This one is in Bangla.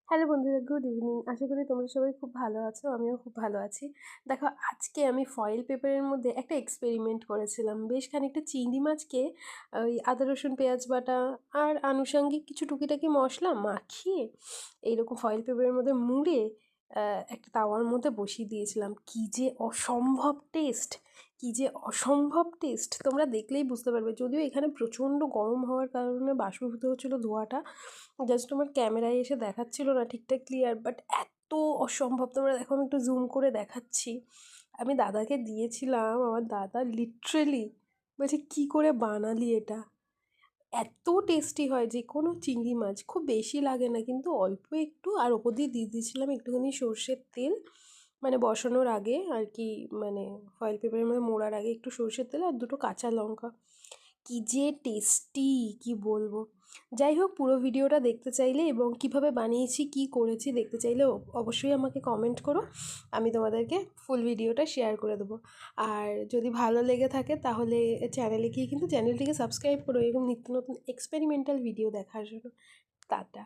হ্যালো বন্ধুরা, গুড ইভিনিং। আশা করি তোমরা সবাই খুব ভালো আছো। আমিও খুব ভালো আছি। দেখো, আজকে আমি ফয়েল পেপারের মধ্যে একটা এক্সপেরিমেন্ট করেছিলাম। বেশ খানিকটা চিংড়ি মাছকে ওই আদা রসুন পেঁয়াজ বাটা আর আনুষঙ্গিক কিছু টুকিটাকি মশলা মাখিয়ে এইরকম ফয়েল পেপারের মধ্যে মুড়ে একটা তাওয়ার মধ্যে বসিয়ে দিয়েছিলাম। কী যে অসম্ভব টেস্ট! কী যে অসম্ভব টেস্ট! তোমরা দেখলেই বুঝতে পারবে। যদিও এখানে প্রচণ্ড গরম হওয়ার কারণে বাষ্পীভূত হচ্ছিল ধোঁয়াটা, জাস্ট আমার ক্যামেরায় এসে দেখাচ্ছিল না ঠিকঠাক ক্লিয়ার, বাট এত অসম্ভব! তোমরা দেখো, আমি একটু জুম করে দেখাচ্ছি। আমি দাদাকে দিয়েছিলাম, আমার দাদা লিটারেলি বলছে কী করে বানালি এটা। এত টেস্টি হয় যে কোনো চিংড়ি মাছ, খুব বেশি লাগে না কিন্তু অল্প একটু, আর ওপর দিয়ে দিয়ে দিয়েছিলাম একটুখানি সর্ষের তেল, মানে বসানোর আগে আর কি, মানে ফয়েল পেপারের মধ্যে মোড়ার আগে একটু সর্ষের তেল আর দুটো কাঁচা লঙ্কা। কী যে টেস্টি, কি বলবো। যাই হোক, পুরো ভিডিওটা দেখতে চাইলে এবং কিভাবে বানিয়েছি কি করেছি দেখতে চাইলে অবশ্যই আমাকে কমেন্ট করো। আমি তোমাদেরকে ফুল ভিডিওটা শেয়ার করে দেবো। আর যদি ভালো লেগে থাকে তাহলে চ্যানেলে গিয়ে কিন্তু চ্যানেলটিকে সাবস্ক্রাইব করো এরকম নিত্য নতুন এক্সপেরিমেন্টাল ভিডিও দেখার জন্য। টাটা।